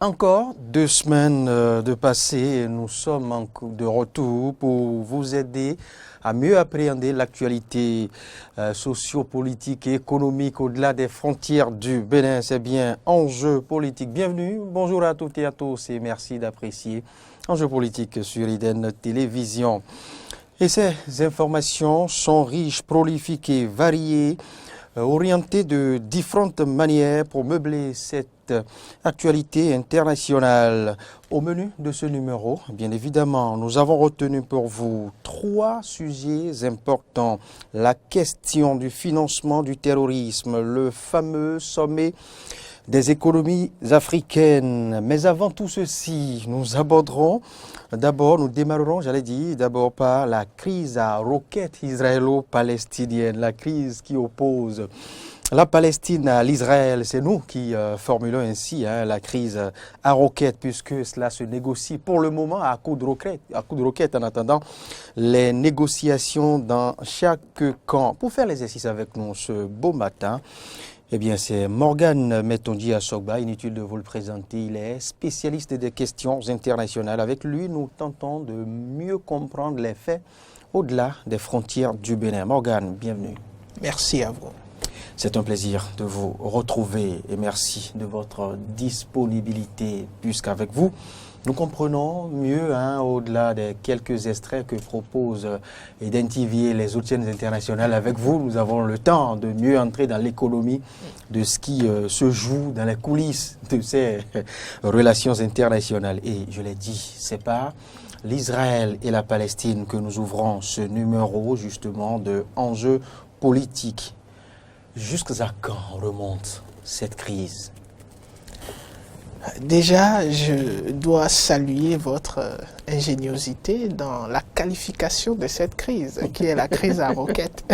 Encore 2 semaines de passé et nous sommes de retour pour vous aider à mieux appréhender l'actualité sociopolitique et économique au-delà des frontières du Bénin. C'est bien Enjeux politiques. Bienvenue, bonjour à toutes et à tous et merci d'apprécier Enjeux politiques sur Eden Télévision. Et ces informations sont riches, prolifiques et variées, orientées de différentes manières pour meubler cette actualité internationale. Au menu de ce numéro, bien évidemment, nous avons retenu pour vous 3 sujets importants. La question du financement du terrorisme, le fameux sommet des économies africaines. Mais avant tout ceci, nous démarrerons, d'abord par la crise à roquettes israélo-palestinienne, la crise qui oppose la Palestine à l'Israël. C'est nous qui formulons ainsi la crise à roquettes, puisque cela se négocie pour le moment à coups de roquettes, en attendant les négociations dans chaque camp. Pour faire l'exercice avec nous ce beau matin, eh bien, c'est Morgan Metondi Asogba, inutile de vous le présenter. Il est spécialiste des questions internationales. Avec lui, nous tentons de mieux comprendre les faits au-delà des frontières du Bénin. Morgan, bienvenue. Merci à vous. C'est un plaisir de vous retrouver et merci de votre disponibilité, puisqu'avec vous, nous comprenons mieux, au-delà des quelques extraits que propose Eden TV et les autres chaînes internationales. Avec vous, nous avons le temps de mieux entrer dans l'économie de ce qui se joue dans les coulisses de ces relations internationales. Et je l'ai dit, c'est pas l'Israël et la Palestine que nous ouvrons ce numéro justement de enjeux politiques. Jusqu'à quand remonte cette crise ? Déjà, je dois saluer votre ingéniosité dans la qualification de cette crise, qui est la crise à roquettes.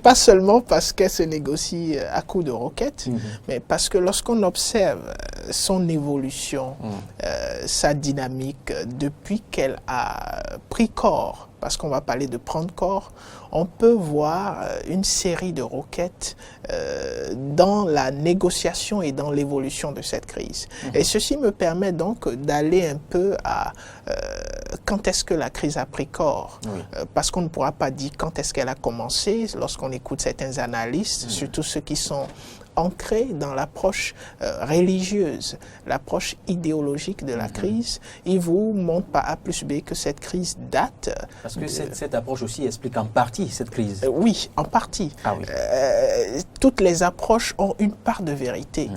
Pas seulement parce qu'elle se négocie à coups de roquettes, mais parce que lorsqu'on observe son évolution, sa dynamique, depuis qu'elle a pris corps, parce qu'on va parler de prendre corps, on peut voir une série de roquettes dans la négociation et dans l'évolution de cette crise. Et ceci me permet donc d'aller un peu à quand est-ce que la crise a pris corps. Parce qu'on ne pourra pas dire quand est-ce qu'elle a commencé lorsqu'on écoute certains analystes, surtout ceux qui sont ancrés dans l'approche religieuse, l'approche idéologique de la crise. Ils vous montrent par A plus B que cette crise date. Parce que cette approche aussi explique en partie cette crise. Oui, en partie. Ah oui. Toutes les approches ont une part de vérité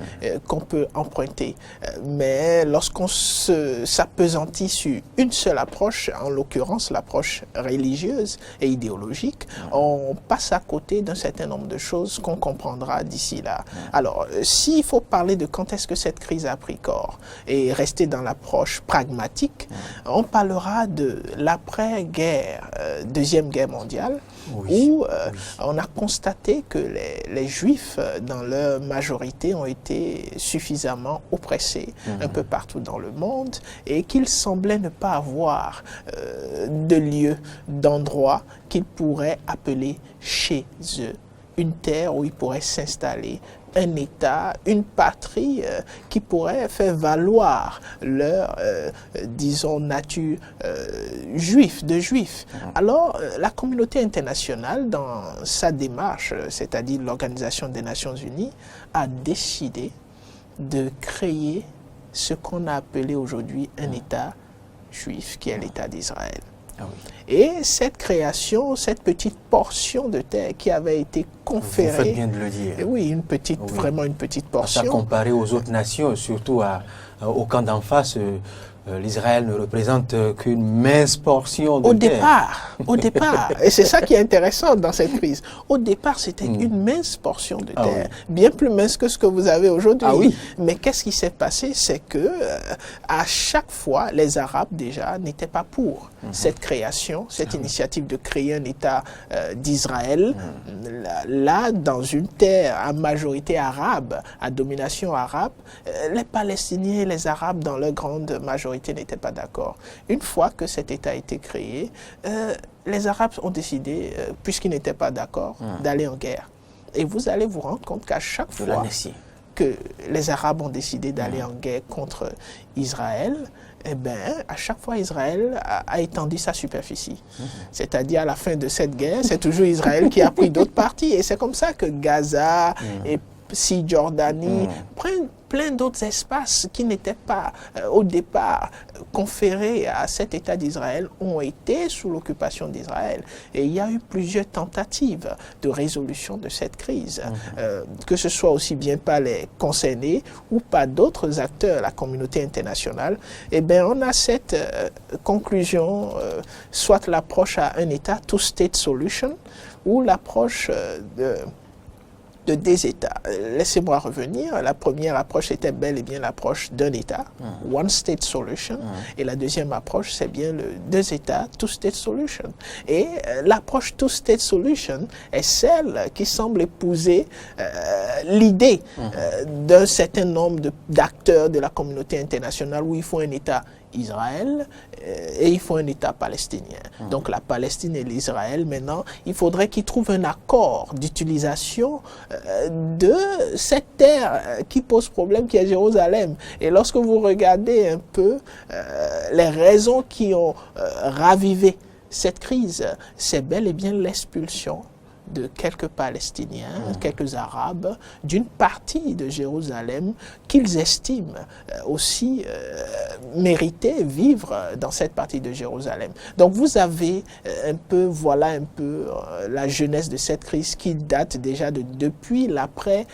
qu'on peut emprunter. Mais lorsqu'on s'appesantit sur une seule approche, en l'occurrence l'approche religieuse et idéologique, on passe à côté d'un certain nombre de choses qu'on comprendra d'ici là. Alors, s'il faut parler de quand est-ce que cette crise a pris corps et rester dans l'approche pragmatique, on parlera de l'après-guerre, Deuxième Guerre mondiale, où on a constaté que les Juifs, dans leur majorité, ont été suffisamment oppressés un peu partout dans le monde et qu'ils semblaient ne pas avoir de lieu, d'endroit qu'ils pourraient appeler chez eux. Une terre où ils pourraient s'installer, un État, une patrie qui pourrait faire valoir leur, disons, nature juive, de juifs. Alors, la communauté internationale, dans sa démarche, c'est-à-dire l'Organisation des Nations Unies, a décidé de créer ce qu'on a appelé aujourd'hui un État juif, qui est l'État d'Israël. Et cette création, cette petite portion de terre qui avait été conférée... Vous faites bien de le dire. Oui, vraiment une petite portion. Ça, comparé aux autres nations, surtout au camp d'en face, l'Israël ne représente qu'une mince portion de terre. Au départ, et c'est ça qui est intéressant dans cette crise, au départ c'était une mince portion de terre, bien plus mince que ce que vous avez aujourd'hui. Mais qu'est-ce qui s'est passé? C'est que à chaque fois, les Arabes déjà n'étaient pas pour cette création, cette initiative de créer un État d'Israël, là, dans une terre à majorité arabe, à domination arabe, les Palestiniens et les Arabes dans leur grande majorité n'étaient pas d'accord. Une fois que cet État a été créé, les Arabes ont décidé, puisqu'ils n'étaient pas d'accord, d'aller en guerre. Et vous allez vous rendre compte qu'à chaque fois... que les Arabes ont décidé d'aller en guerre contre Israël, eh bien, à chaque fois, Israël a étendu sa superficie. C'est-à-dire, à la fin de cette guerre, c'est toujours Israël qui a pris d'autres parties. Et c'est comme ça que Gaza et Cisjordanie prennent plein d'autres espaces qui n'étaient pas au départ conférés à cet État d'Israël ont été sous l'occupation d'Israël. Et il y a eu plusieurs tentatives de résolution de cette crise, que ce soit aussi bien par les concernés ou par d'autres acteurs, la communauté internationale. Eh bien, on a cette conclusion, soit l'approche à un État, two-state solution, ou l'approche de des États. Laissez-moi revenir. La première approche était bel et bien l'approche d'un État, one state solution, et la deuxième approche, c'est bien le deux États, two state solution. Et l'approche two state solution est celle qui semble épouser l'idée d'un certain nombre d'acteurs de la communauté internationale où il faut un État Israël et il faut un État palestinien. Donc la Palestine et l'Israël, maintenant, il faudrait qu'ils trouvent un accord d'utilisation de cette terre qui pose problème, qui est Jérusalem. Et lorsque vous regardez un peu les raisons qui ont ravivé cette crise, c'est bel et bien l'expulsion de quelques Palestiniens, quelques Arabes, d'une partie de Jérusalem qu'ils estiment aussi mériter vivre dans cette partie de Jérusalem. Donc vous avez voilà un peu la jeunesse de cette crise qui date déjà depuis l'après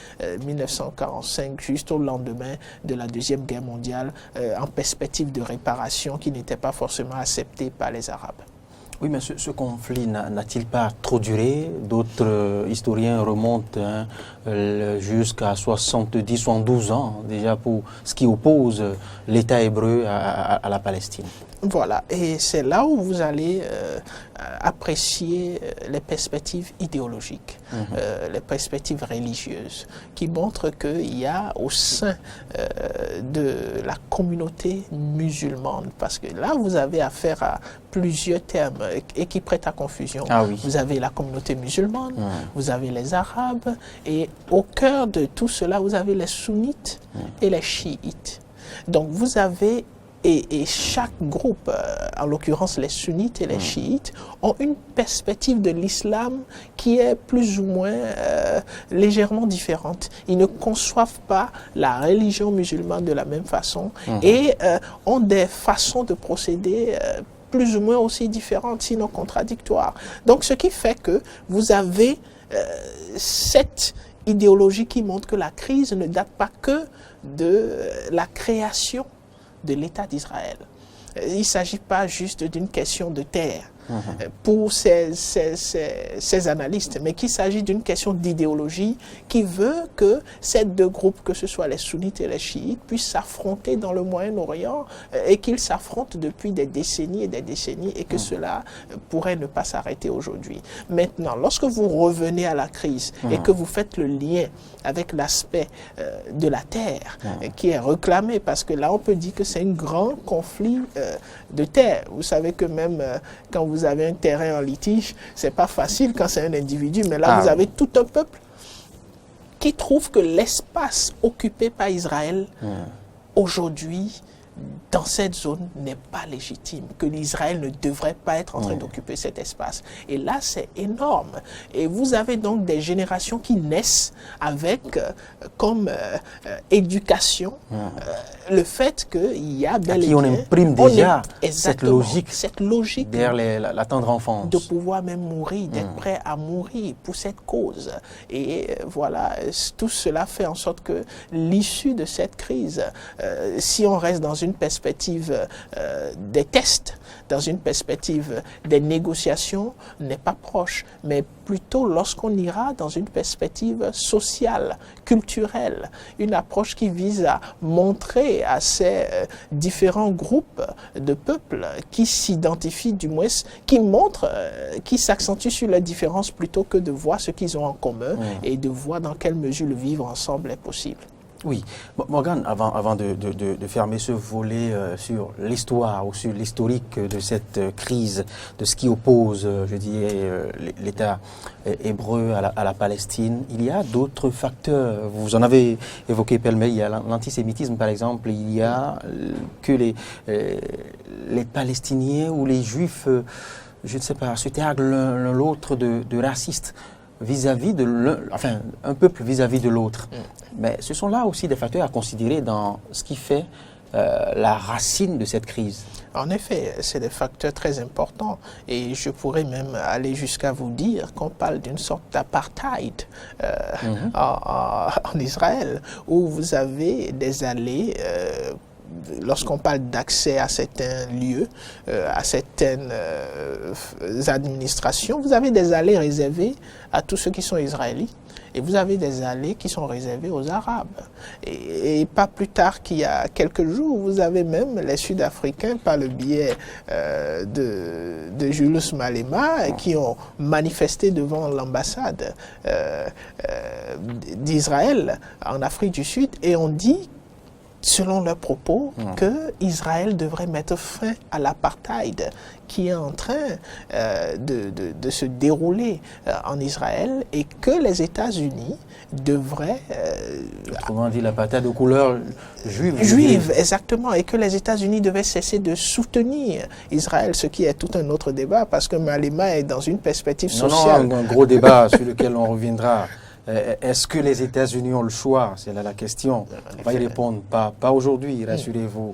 1945, juste au lendemain de la Deuxième Guerre mondiale, en perspective de réparation qui n'était pas forcément acceptée par les Arabes. Oui, mais ce conflit n'a-t-il pas trop duré? D'autres historiens remontent jusqu'à 70, 72 ans déjà pour ce qui oppose l'État hébreu à la Palestine. Voilà, et c'est là où vous allez apprécier les perspectives idéologiques, les perspectives religieuses, qui montrent qu'il y a au sein de la communauté musulmane, parce que là vous avez affaire à plusieurs termes et qui prêtent à confusion. Ah oui. Vous avez la communauté musulmane, vous avez les Arabes, et au cœur de tout cela, vous avez les sunnites et les chiites. Donc vous avez et chaque groupe, en l'occurrence les sunnites et les chiites, ont une perspective de l'islam qui est plus ou moins légèrement différente. Ils ne conçoivent pas la religion musulmane de la même façon et ont des façons de procéder plus ou moins aussi différentes, sinon contradictoires. Donc ce qui fait que vous avez cette idéologie qui montre que la crise ne date pas que de la création de l'État d'Israël. Il ne s'agit pas juste d'une question de terre pour ces analystes, mais qu'il s'agit d'une question d'idéologie qui veut que ces deux groupes, que ce soit les sunnites et les chiites, puissent s'affronter dans le Moyen-Orient et qu'ils s'affrontent depuis des décennies et que cela pourrait ne pas s'arrêter aujourd'hui. Maintenant, lorsque vous revenez à la crise et que vous faites le lien avec l'aspect de la terre qui est réclamé, parce que là on peut dire que c'est un grand conflit de terre. Vous savez que même quand vous avez un terrain en litige, c'est pas facile quand c'est un individu, mais là vous avez tout un peuple qui trouve que l'espace occupé par Israël aujourd'hui dans cette zone n'est pas légitime, que l'Israël ne devrait pas être en train d'occuper cet espace. Et là, c'est énorme. Et vous avez donc des générations qui naissent avec comme éducation le fait qu'il y a bel et bien... on imprime déjà cette logique derrière la tendre enfance. De pouvoir même mourir, d'être prêt à mourir pour cette cause. Et voilà, tout cela fait en sorte que l'issue de cette crise, si on reste dans une perspective des tests, dans une perspective des négociations, n'est pas proche, mais plutôt lorsqu'on ira dans une perspective sociale, culturelle, une approche qui vise à montrer à ces différents groupes de peuples qui s'identifient, du moins, qui montrent, qui s'accentuent sur les différences plutôt que de voir ce qu'ils ont en commun et de voir dans quelle mesure le vivre ensemble est possible. Oui, Morgan, avant de fermer ce volet sur l'histoire ou sur l'historique de cette crise, de ce qui oppose, je dirais, l'État hébreu à la Palestine, il y a d'autres facteurs. Vous en avez évoqué pêle-mêle, il y a l'antisémitisme par exemple, il y a que les Palestiniens ou les Juifs, je ne sais pas, se targuent l'un l'autre de racistes vis-à-vis de l'un, enfin, un peuple vis-à-vis de l'autre. Mais ce sont là aussi des facteurs à considérer dans ce qui fait la racine de cette crise. En effet, c'est des facteurs très importants et je pourrais même aller jusqu'à vous dire qu'on parle d'une sorte d'apartheid en Israël, où vous avez des allées lorsqu'on parle d'accès à certains lieux, à certaines administrations, vous avez des allées réservées à tous ceux qui sont israélites et vous avez des allées qui sont réservées aux Arabes. Et pas plus tard qu'il y a quelques jours, vous avez même les Sud-Africains, par le biais de Julius Malema, qui ont manifesté devant l'ambassade d'Israël en Afrique du Sud et ont dit, selon leurs propos, que Israël devrait mettre fin à l'apartheid qui est en train de se dérouler en Israël et que les États-Unis devraient... Autrement dit, l'apartheid de couleur juive. Juive, exactement, et que les États-Unis devaient cesser de soutenir Israël, ce qui est tout un autre débat parce que Malema est dans une perspective sociale. Non, un gros débat sur lequel on reviendra. Est-ce que les États-Unis ont le choix? C'est là la question. On va y répondre, pas aujourd'hui, rassurez-vous,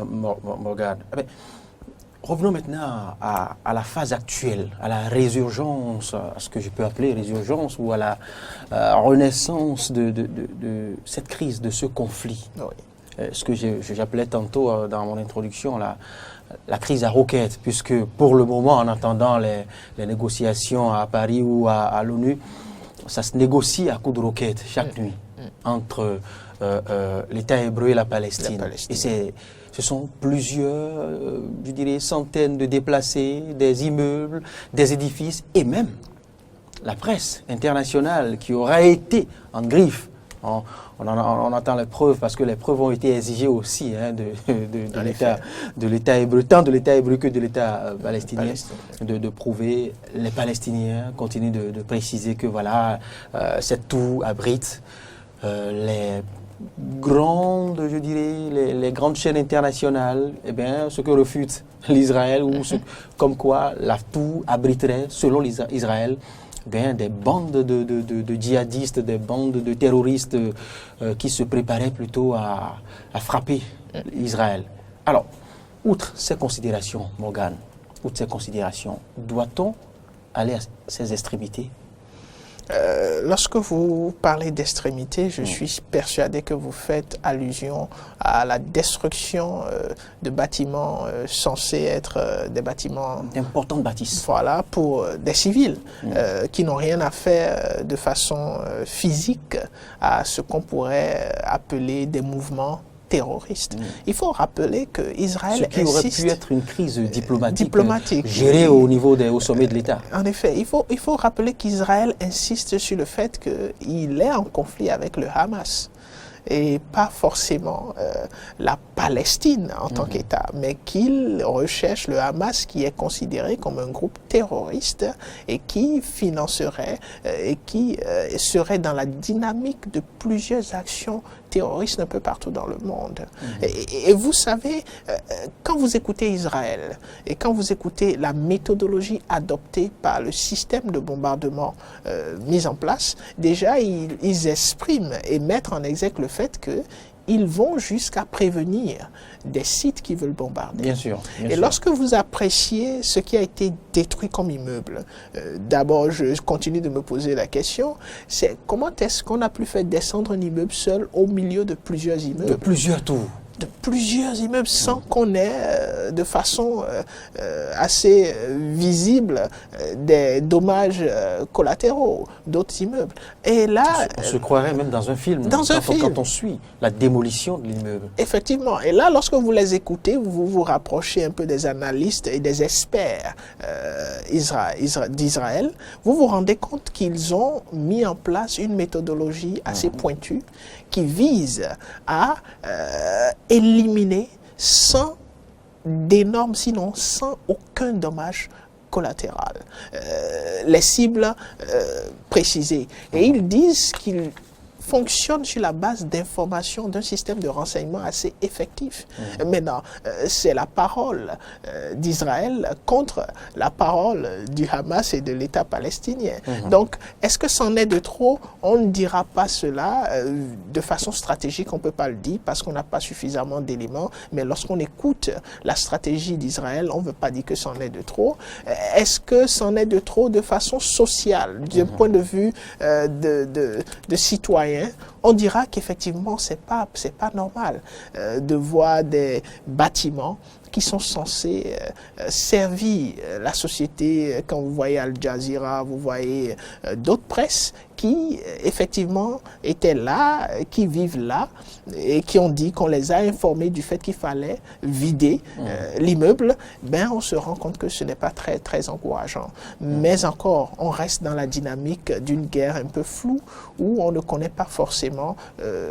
Morgan. Revenons maintenant à la phase actuelle, à la résurgence, à ce que je peux appeler résurgence, ou à la renaissance de cette crise, de ce conflit. Oui. Ce que j'appelais tantôt dans mon introduction la crise à roquettes, puisque pour le moment, en attendant les négociations à Paris ou à l'ONU, ça se négocie à coups de roquettes chaque nuit entre l'État hébreu et la Palestine. Et ce sont plusieurs, je dirais, centaines de déplacés, des immeubles, des édifices et même la presse internationale qui aura été en griffe. On attend les preuves parce que les preuves ont été exigées aussi de l'État hébreu, tant de l'État hébreu que de l'État palestinien, de prouver. Les Palestiniens continuent de préciser que voilà, cette tour abrite les grandes, je dirais, les grandes chaînes internationales, eh bien, ce que refute l'Israël, ou comme quoi la tour abriterait, selon Israël, bien, des bandes de djihadistes, des bandes de terroristes qui se préparaient plutôt à frapper Israël. Alors, outre ces considérations, Morgan, outre ces considérations, doit-on aller à ces extrémités? Lorsque vous parlez d'extrémité, je suis persuadé que vous faites allusion à la destruction de bâtiments censés être des bâtiments... d'importantes bâtisses. Voilà, pour des civils qui n'ont rien à faire de façon physique à ce qu'on pourrait appeler des mouvements terroristes. Il faut rappeler que Israël ce qui aurait pu être une crise diplomatique gérée au sommet de l'État. En effet, il faut rappeler qu'Israël insiste sur le fait qu'il est en conflit avec le Hamas et pas forcément la Palestine en tant qu'État, mais qu'il recherche le Hamas qui est considéré comme un groupe terroriste et qui financerait et qui serait dans la dynamique de plusieurs actions terroristes un peu partout dans le monde. Et vous savez, quand vous écoutez Israël et quand vous écoutez la méthodologie adoptée par le système de bombardement mis en place, déjà ils expriment et mettent en exergue le fait qu'ils vont jusqu'à prévenir des sites qui veulent bombarder. Bien sûr. Et lorsque vous appréciez ce qui a été détruit comme immeuble, d'abord je continue de me poser la question, c'est comment est-ce qu'on a pu faire descendre un immeuble seul au milieu de plusieurs immeubles? De plusieurs tours. de plusieurs immeubles sans qu'on ait de façon assez visible des dommages collatéraux d'autres immeubles. Et là, on se croirait même dans un film, quand on suit la démolition de l'immeuble. Effectivement. Et là, lorsque vous les écoutez, vous vous rapprochez un peu des analystes et des experts d'Israël, vous vous rendez compte qu'ils ont mis en place une méthodologie assez pointue qui vise à éliminer sans aucun dommage collatéral les cibles précisées. Et ils disent qu'ils fonctionnent sur la base d'informations d'un système de renseignement assez effectif. Maintenant, c'est la parole d'Israël contre la parole du Hamas et de l'État palestinien. Donc, est-ce que c'en est de trop? On ne dira pas cela de façon stratégique, on ne peut pas le dire parce qu'on n'a pas suffisamment d'éléments, mais lorsqu'on écoute la stratégie d'Israël, on ne veut pas dire que c'en est de trop. Est-ce que c'en est de trop de façon sociale, d'un point de vue de citoyen? On dira qu'effectivement, c'est pas normal de voir des bâtiments qui sont censés servir la société. Quand vous voyez Al Jazeera, vous voyez d'autres presses qui, effectivement, étaient là, qui vivent là, et qui ont dit qu'on les a informés du fait qu'il fallait vider l'immeuble, ben on se rend compte que ce n'est pas très, très encourageant. Mais encore, on reste dans la dynamique d'une guerre un peu floue, où on ne connaît pas forcément,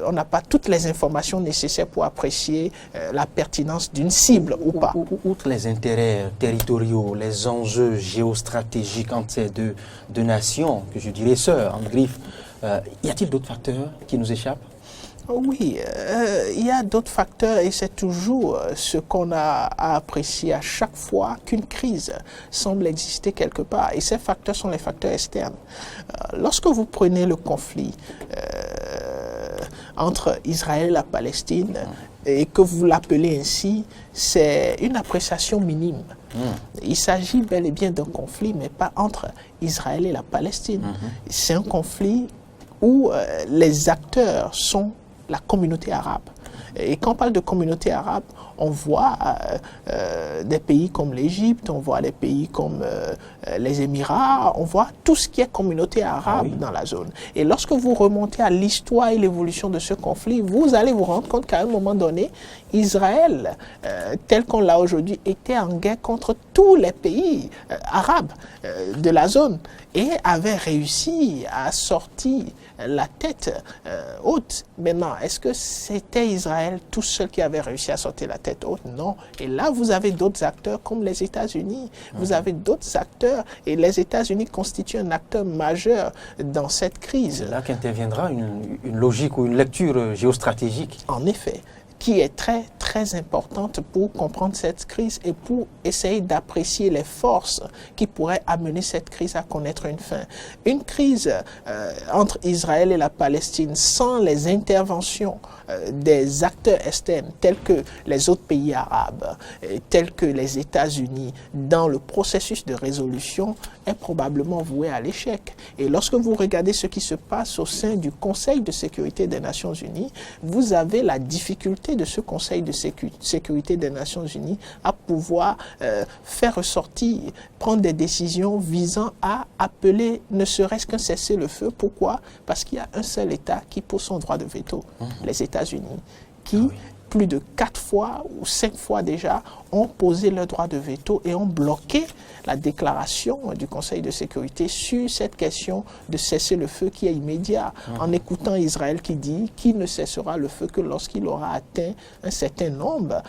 on n'a pas toutes les informations nécessaires pour apprécier la pertinence d'une cible ou pas. Outre les intérêts territoriaux, les enjeux géostratégiques entre ces deux nations, que je dirais sœurs, en griffe, y a-t-il d'autres facteurs qui nous échappent? Oui, il y a d'autres facteurs et c'est toujours ce qu'on a à apprécier à chaque fois qu'une crise semble exister quelque part. Et ces facteurs sont les facteurs externes. Lorsque vous prenez le conflit entre Israël et la Palestine, et que vous l'appelez ainsi, c'est une appréciation minime. Il s'agit bel et bien d'un conflit, mais pas entre Israël et la Palestine. C'est un conflit où les acteurs sont la communauté arabe. Et quand on parle de communauté arabe, on voit des pays comme l'Égypte, on voit des pays comme les Émirats, on voit tout ce qui est communauté arabe dans la zone. Et lorsque vous remontez à l'histoire et l'évolution de ce conflit, vous allez vous rendre compte qu'à un moment donné, Israël, tel qu'on l'a aujourd'hui, était en guerre contre tous les pays arabes de la zone et avait réussi à sortir la tête haute. Maintenant, est-ce que c'était Israël tout seul qui avait réussi à sortir la tête haute? Non. Et là, vous avez d'autres acteurs comme les États-Unis. Vous avez d'autres acteurs et les États-Unis constituent un acteur majeur dans cette crise. C'est là qu'interviendra une logique ou une lecture géostratégique. En effet, qui est très, très importante pour comprendre cette crise et pour essayer d'apprécier les forces qui pourraient amener cette crise à connaître une fin. Une crise entre Israël et la Palestine sans les interventions des acteurs externes tels que les autres pays arabes, tels que les États-Unis, dans le processus de résolution est probablement vouée à l'échec. Et lorsque vous regardez ce qui se passe au sein du Conseil de sécurité des Nations Unies, vous avez la difficulté de ce Conseil de sécurité des Nations Unies à pouvoir faire ressortir, prendre des décisions visant à appeler ne serait-ce qu'un cessez-le-feu. Pourquoi? Parce qu'il y a un seul État qui pose son droit de veto, les États-Unis, qui plus de 4 fois ou 5 fois déjà ont posé leur droit de veto et ont bloqué la déclaration du Conseil de sécurité sur cette question de cesser le feu qui est immédiat, en écoutant Israël qui dit qu'il ne cessera le feu que lorsqu'il aura atteint un certain nombre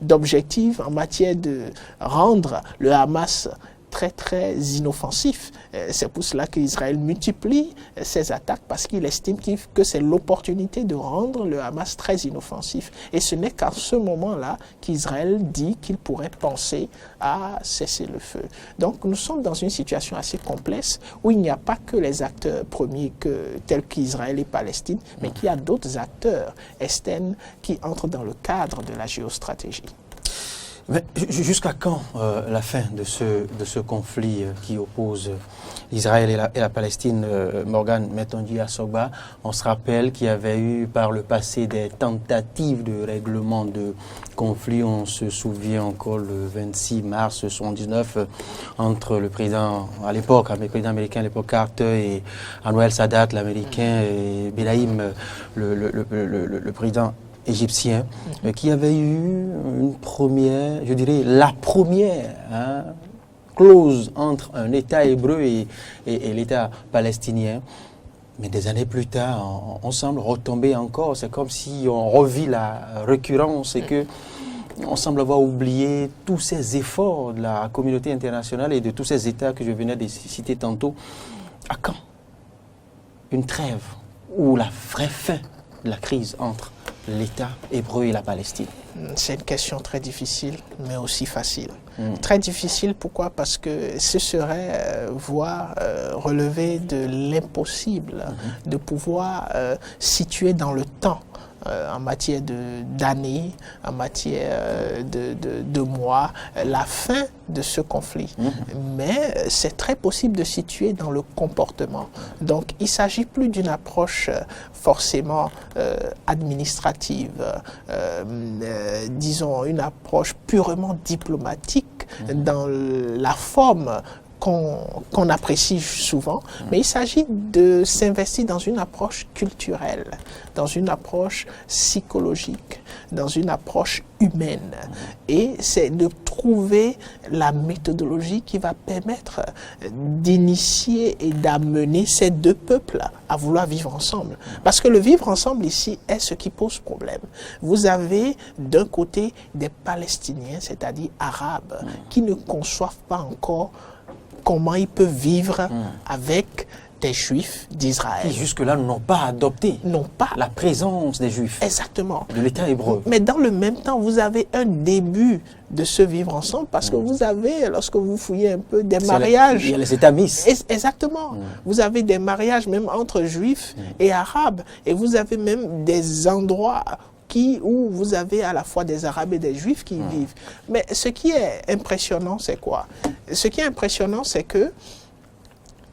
d'objectifs en matière de rendre le Hamas très, très inoffensif. C'est pour cela qu'Israël multiplie ses attaques parce qu'il estime que c'est l'opportunité de rendre le Hamas très inoffensif. Et ce n'est qu'à ce moment-là qu'Israël dit qu'il pourrait penser à cesser le feu. Donc nous sommes dans une situation assez complexe où il n'y a pas que les acteurs premiers tels qu'Israël et Palestine, mais qu'il y a d'autres acteurs externes qui entrent dans le cadre de la géostratégie. Mais jusqu'à quand la fin de ce conflit qui oppose Israël et la Palestine, Morgan Metonji Assogba? On se rappelle qu'il y avait eu par le passé des tentatives de règlement de conflit. On se souvient encore le 26 mars 1979 entre le président à l'époque, le président américain à l'époque Carter et Anwar Sadat, l'américain, et Benaïm, le président égyptien, qui avait eu une première, je dirais la première clause entre un État hébreu et l'État palestinien. Mais des années plus tard, on semble retomber encore. C'est comme si on revit la récurrence et que on semble avoir oublié tous ces efforts de la communauté internationale et de tous ces États que je venais de citer tantôt. À quand une trêve ou la vraie fin de la crise entre l'État hébreu et la Palestine? C'est une question très difficile, mais aussi facile. Très difficile, pourquoi? Parce que ce serait relever de l'impossible de pouvoir situer dans le temps, en matière d'années, en matière de mois, la fin de ce conflit. Mais c'est très possible de situer dans le comportement. Donc il ne s'agit plus d'une approche forcément administrative, disons une approche purement diplomatique dans la forme qu'on apprécie souvent, mais il s'agit de s'investir dans une approche culturelle, dans une approche psychologique, dans une approche humaine. Et c'est de trouver la méthodologie qui va permettre d'initier et d'amener ces deux peuples à vouloir vivre ensemble. Parce que le vivre ensemble ici est ce qui pose problème. Vous avez d'un côté des Palestiniens, c'est-à-dire arabes, qui ne conçoivent pas encore comment ils peuvent vivre avec des Juifs d'Israël. Qui jusque-là n'ont pas adopté la présence des Juifs. Exactement. De l'État hébreu. Mais dans le même temps, vous avez un début de ce vivre ensemble parce que vous avez, lorsque vous fouillez un peu, des mariages. Il y a les États mis. Exactement. Vous avez des mariages même entre Juifs et Arabes. Et vous avez même des endroits où vous avez à la fois des Arabes et des Juifs qui y vivent. Mais ce qui est impressionnant, c'est quoi? Ce qui est impressionnant, c'est que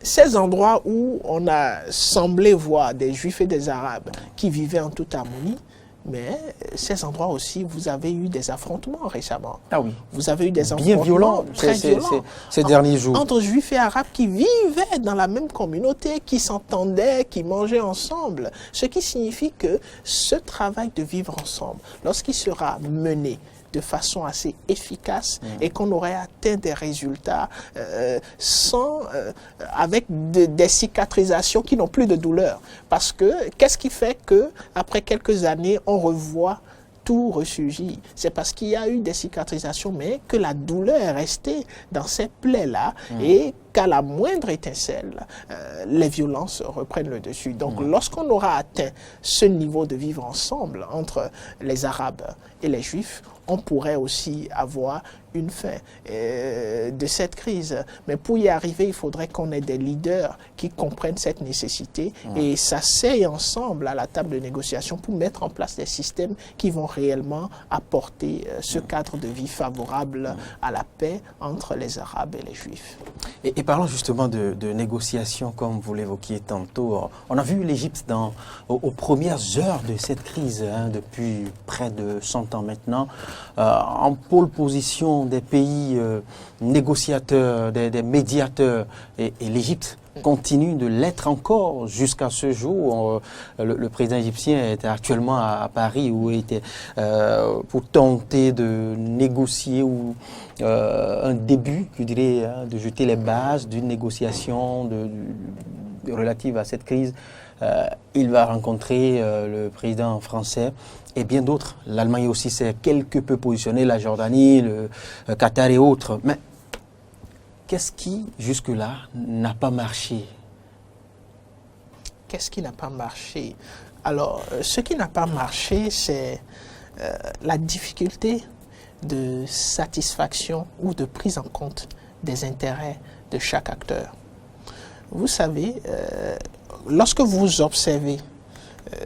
ces endroits où on a semblé voir des Juifs et des Arabes qui vivaient en toute harmonie, mais ces endroits aussi, vous avez eu des affrontements récemment. Ah oui. Vous avez eu des affrontements bien violents, très violents ces derniers jours. Entre Juifs et Arabes qui vivaient dans la même communauté, qui s'entendaient, qui mangeaient ensemble. Ce qui signifie que ce travail de vivre ensemble, lorsqu'il sera mené de façon assez efficace et qu'on aurait atteint des résultats avec des cicatrisations qui n'ont plus de douleur. Parce que qu'est-ce qui fait que après quelques années, on revoit tout ressurgit? C'est parce qu'il y a eu des cicatrisations, mais que la douleur est restée dans ces plaies-là et qu'à la moindre étincelle, les violences reprennent le dessus. Donc, lorsqu'on aura atteint ce niveau de vivre ensemble entre les Arabes et les Juifs, on pourrait aussi avoir une fin de cette crise. Mais pour y arriver, il faudrait qu'on ait des leaders qui comprennent cette nécessité et s'asseyent ensemble à la table de négociation pour mettre en place des systèmes qui vont réellement apporter ce cadre de vie favorable à la paix entre les Arabes et les Juifs. Et parlons justement de négociations, comme vous l'évoquiez tantôt. On a vu l'Égypte aux premières heures de cette crise, depuis près de 100 ans maintenant, en pôle position des pays négociateurs, des médiateurs, et l'Égypte continue de l'être encore jusqu'à ce jour. Le président égyptien est actuellement à Paris où il était pour tenter de négocier ou un début, je dirais, de jeter les bases d'une négociation relative à cette crise. Il va rencontrer le président français et bien d'autres. L'Allemagne aussi s'est quelque peu positionnée, la Jordanie, le Qatar et autres. Mais qu'est-ce qui, jusque-là, n'a pas marché? Qu'est-ce qui n'a pas marché? Alors, ce qui n'a pas marché, c'est la difficulté de satisfaction ou de prise en compte des intérêts de chaque acteur. Vous savez, lorsque vous observez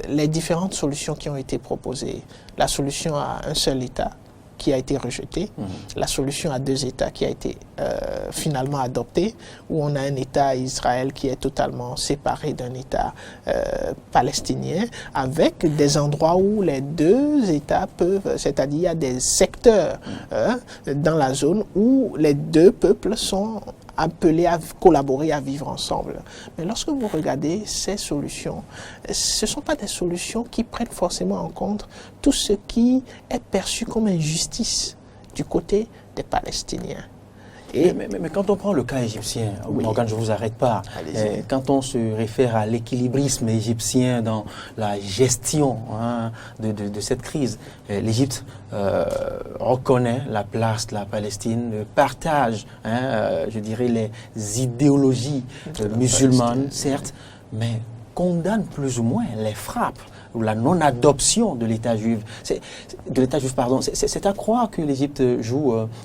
les différentes solutions qui ont été proposées, la solution à un seul État, qui a été rejetée, la solution à 2 États qui a été finalement adoptée, où on a un État Israël qui est totalement séparé d'un État palestinien, avec des endroits où les 2 États peuvent, c'est-à-dire il y a des secteurs dans la zone où les 2 peuples sont appelés à collaborer, à vivre ensemble. Mais lorsque vous regardez ces solutions, ce ne sont pas des solutions qui prennent forcément en compte tout ce qui est perçu comme injustice du côté des Palestiniens. Mais quand on prend le cas égyptien, Morgan, je ne vous arrête pas, quand on se réfère à l'équilibrisme égyptien dans la gestion de cette crise, l'Égypte reconnaît la place de la Palestine, partage, je dirais, les idéologies musulmanes, certes, mais condamne plus ou moins les frappes ou la non-adoption de l'État juif. C'est à croire que l'Égypte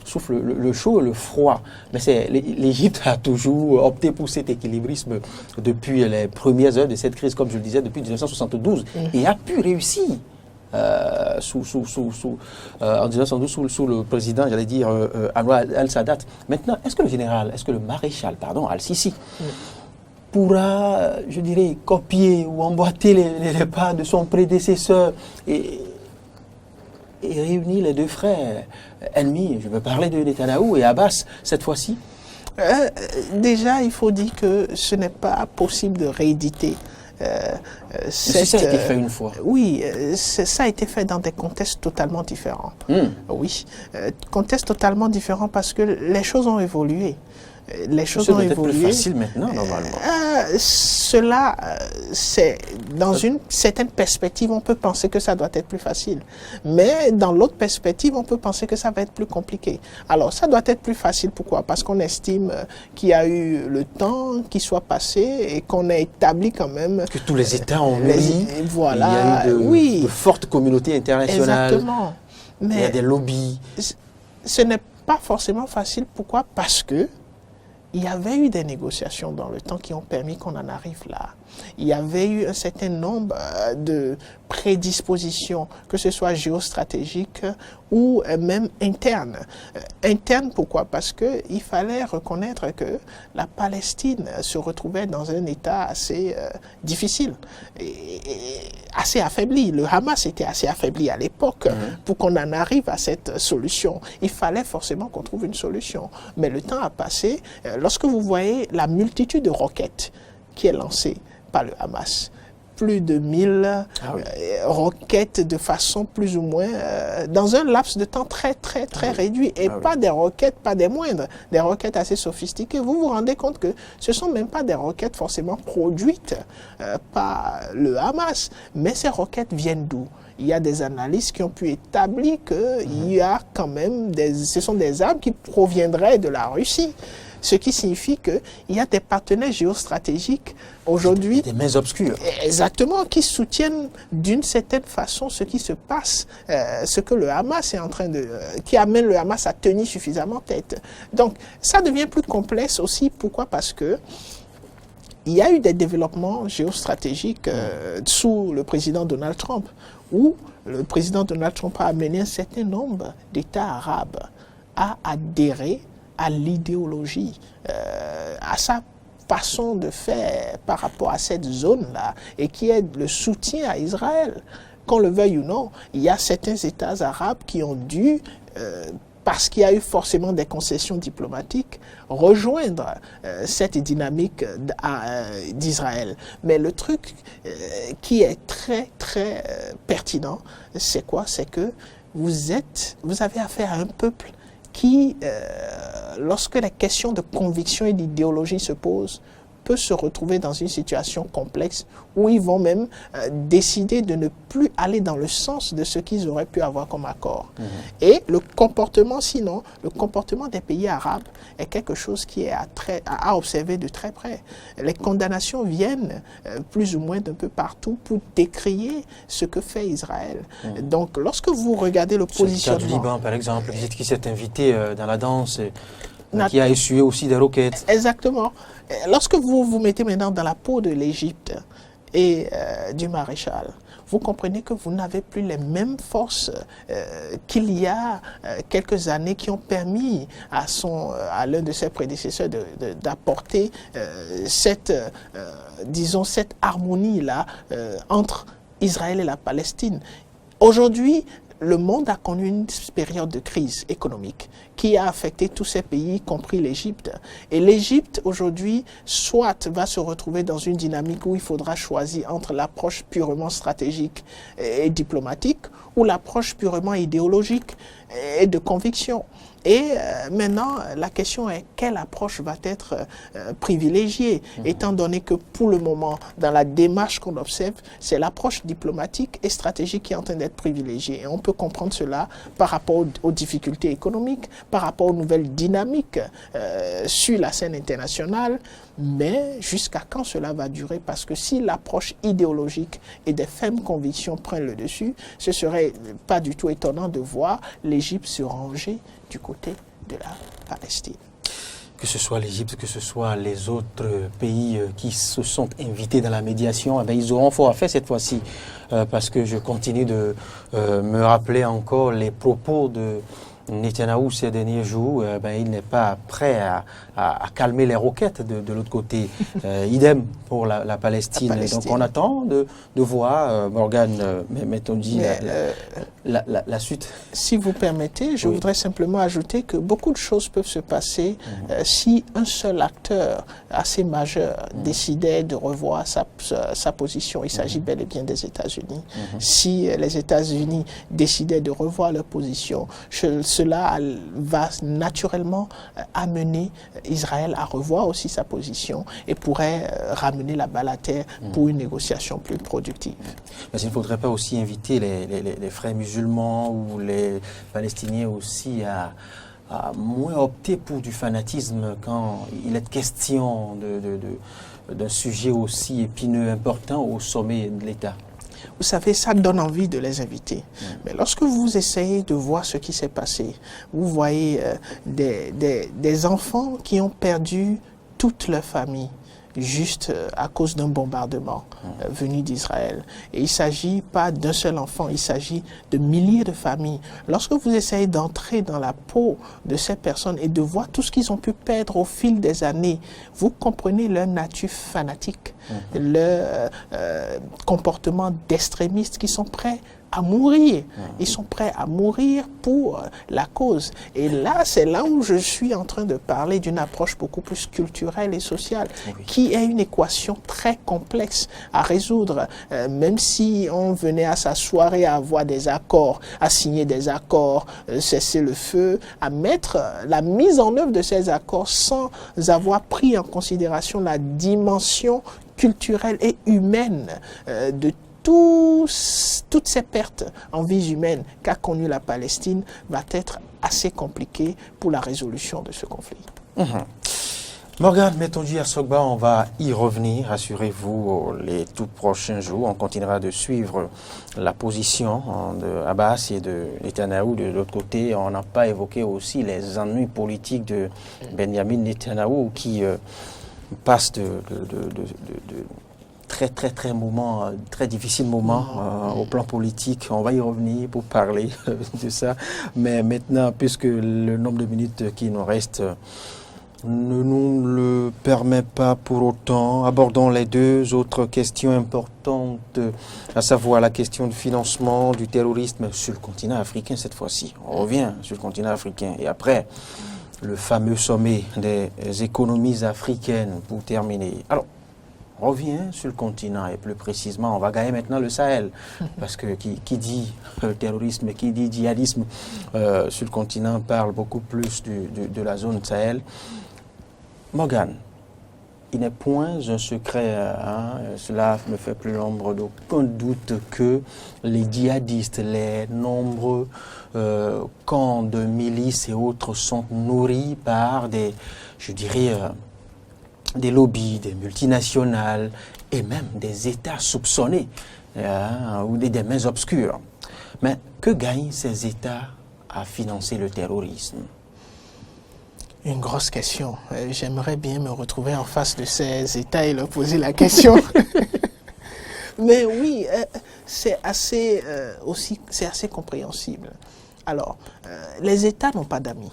souffle le chaud et le froid. Mais l'Égypte a toujours opté pour cet équilibrisme depuis les premières heures de cette crise, comme je le disais, depuis 1972, et a pu réussir. En 1972 sous le président, j'allais dire, Anwar al-Sadat. Maintenant, est-ce que le maréchal, al-Sisi, pourra, je dirais, copier ou emboîter les pas de son prédécesseur et réunir les 2 frères ennemis? Je veux parler de Netanyahou et Abbas cette fois-ci. Déjà, il faut dire que ce n'est pas possible de rééditer. Ça a été fait une fois. Oui, ça a été fait dans des contextes totalement différents. Oui, contextes totalement différents parce que les choses ont évolué. Les choses ont évolué. C'est plus facile maintenant, normalement. Cela, c'est dans une certaine perspective, on peut penser que ça doit être plus facile. Mais dans l'autre perspective, on peut penser que ça va être plus compliqué. Alors, ça doit être plus facile. Pourquoi? Parce qu'on estime qu'il y a eu le temps qui soit passé et qu'on a établi quand même... Que tous les États ont mis. Voilà. Il y a eu de fortes communautés internationales. Exactement. Mais il y a des lobbies. Ce n'est pas forcément facile. Pourquoi? Parce que il y avait eu des négociations dans le temps qui ont permis qu'on en arrive là. Il y avait eu un certain nombre de prédispositions, que ce soit géostratégiques ou même internes. Internes, pourquoi? Parce qu'il fallait reconnaître que la Palestine se retrouvait dans un état assez difficile et assez affaibli. Le Hamas était assez affaibli à l'époque. Pour qu'on en arrive à cette solution, il fallait forcément qu'on trouve une solution. Mais le temps a passé. Lorsque vous voyez la multitude de roquettes qui est lancée par le Hamas, plus de 1000 roquettes de façon plus ou moins, dans un laps de temps très réduit, et pas des roquettes, pas des moindres, des roquettes assez sophistiquées. Vous vous rendez compte que ce ne sont même pas des roquettes forcément produites par le Hamas, mais ces roquettes viennent d'où? Il y a des analystes qui ont pu établir qu'il y a quand même ce sont des armes qui proviendraient de la Russie. Ce qui signifie qu'il y a des partenaires géostratégiques aujourd'hui. Des mains obscures. Exactement, qui soutiennent d'une certaine façon ce qui se passe, ce que le Hamas est en train de... qui amène le Hamas à tenir suffisamment tête. Donc, ça devient plus complexe aussi. Pourquoi? Parce que il y a eu des développements géostratégiques sous le président Donald Trump, où le président Donald Trump a amené un certain nombre d'États arabes à adhérer à l'idéologie, à sa façon de faire par rapport à cette zone-là, et qui est le soutien à Israël. Qu'on le veuille ou non, il y a certains États arabes qui ont dû, parce qu'il y a eu forcément des concessions diplomatiques, rejoindre cette dynamique d'Israël. Mais le truc qui est très pertinent, c'est quoi? C'est que vous avez affaire à un peuple qui, lorsque la question de conviction et d'idéologie se pose, peut se retrouver dans une situation complexe où ils vont même décider de ne plus aller dans le sens de ce qu'ils auraient pu avoir comme accord. Et le comportement, sinon, le comportement des pays arabes est quelque chose qui est à observer de très près. Les condamnations viennent plus ou moins d'un peu partout pour décrier ce que fait Israël. Donc, lorsque vous regardez le positionnement... C'est le cas du Liban, par exemple, qui s'est invité dans la danse... qui a essuyé aussi des roquettes. Exactement. Lorsque vous vous mettez maintenant dans la peau de l'Égypte, et du maréchal, vous comprenez que vous n'avez plus les mêmes forces qu'il y a quelques années qui ont permis à l'un de ses prédécesseurs d'apporter cette harmonie-là entre Israël et la Palestine. Aujourd'hui, le monde a connu une période de crise économique qui a affecté tous ces pays, y compris l'Égypte. Et l'Égypte, aujourd'hui, soit va se retrouver dans une dynamique où il faudra choisir entre l'approche purement stratégique et diplomatique ou l'approche purement idéologique et de conviction. Et maintenant, la question est quelle approche va être privilégiée, étant donné que pour le moment, dans la démarche qu'on observe, c'est l'approche diplomatique et stratégique qui est en train d'être privilégiée. Et on peut comprendre cela par rapport aux difficultés économiques, par rapport aux nouvelles dynamiques sur la scène internationale, mais jusqu'à quand cela va durer? Parce que si l'approche idéologique et des fermes convictions prennent le dessus, ce serait pas du tout étonnant de voir l'Égypte se ranger du côté de la Palestine. Que ce soit l'Égypte, que ce soit les autres pays qui se sont invités dans la médiation, eh bien, ils auront fort à faire cette fois-ci, parce que je continue de me rappeler encore les propos de Netanyahou ces derniers jours. Il n'est pas prêt à calmer les roquettes de l'autre côté. Idem pour la Palestine. Et donc on attend de voir, Morgane, mettons dit la suite. Si vous permettez, je voudrais simplement ajouter que beaucoup de choses peuvent se passer si un seul acteur assez majeur décidait de revoir sa position. Il s'agit bel et bien des États-Unis. Si les États-Unis décidaient de revoir leur position, cela va naturellement amener Israël à revoir aussi sa position et pourrait ramener la balle à terre pour une négociation plus productive. Mais il ne faudrait pas aussi inviter les frères musulmans ou les Palestiniens aussi à moins opter pour du fanatisme quand il est question d'un sujet aussi épineux, important au sommet de l'État. Vous savez, ça donne envie de les inviter. Mais lorsque vous essayez de voir ce qui s'est passé, vous voyez des enfants qui ont perdu toute leur famille juste à cause d'un bombardement venu d'Israël. Et il ne s'agit pas d'un seul enfant, il s'agit de milliers de familles. Lorsque vous essayez d'entrer dans la peau de ces personnes et de voir tout ce qu'ils ont pu perdre au fil des années, vous comprenez leur nature fanatique, leur comportement d'extrémistes qui sont prêts à mourir. Ils sont prêts à mourir pour la cause. Et là, c'est là où je suis en train de parler d'une approche beaucoup plus culturelle et sociale, qui est une équation très complexe à résoudre. Même si on venait à s'asseoir et à avoir des accords, à signer des accords, cesser le feu, à mettre la mise en œuvre de ces accords sans avoir pris en considération la dimension culturelle et humaine de toutes ces pertes en vies humaines qu'a connu la Palestine va être assez compliqué pour la résolution de ce conflit. Morgane Métonji Assogba, on va y revenir, rassurez-vous, les tout prochains jours. On continuera de suivre la position de Abbas et de Netanyahou de l'autre côté. On n'a pas évoqué aussi les ennuis politiques de Benjamin Netanyahou qui passe de très difficile moment au plan politique. On va y revenir pour parler de ça. Mais maintenant, puisque le nombre de minutes qui nous reste ne nous le permet pas pour autant, abordons les deux autres questions importantes, à savoir la question du financement du terrorisme sur le continent africain cette fois-ci. On revient sur le continent africain. Et après, le fameux sommet des économies africaines pour terminer. Alors, on revient sur le continent et plus précisément, on va gagner maintenant le Sahel. Parce que qui dit terrorisme, qui dit djihadisme sur le continent parle beaucoup plus de la zone Sahel. Morgane, il n'est point un secret, cela ne fait plus l'ombre d'aucun doute que les djihadistes, les nombreux camps de milices et autres sont nourris par des lobbies, des multinationales et même des États soupçonnés ou des mains obscures. Mais que gagnent ces États à financer le terrorisme? Une grosse question. J'aimerais bien me retrouver en face de ces États et leur poser la question. Mais oui, c'est assez compréhensible. Alors, les États n'ont pas d'amis.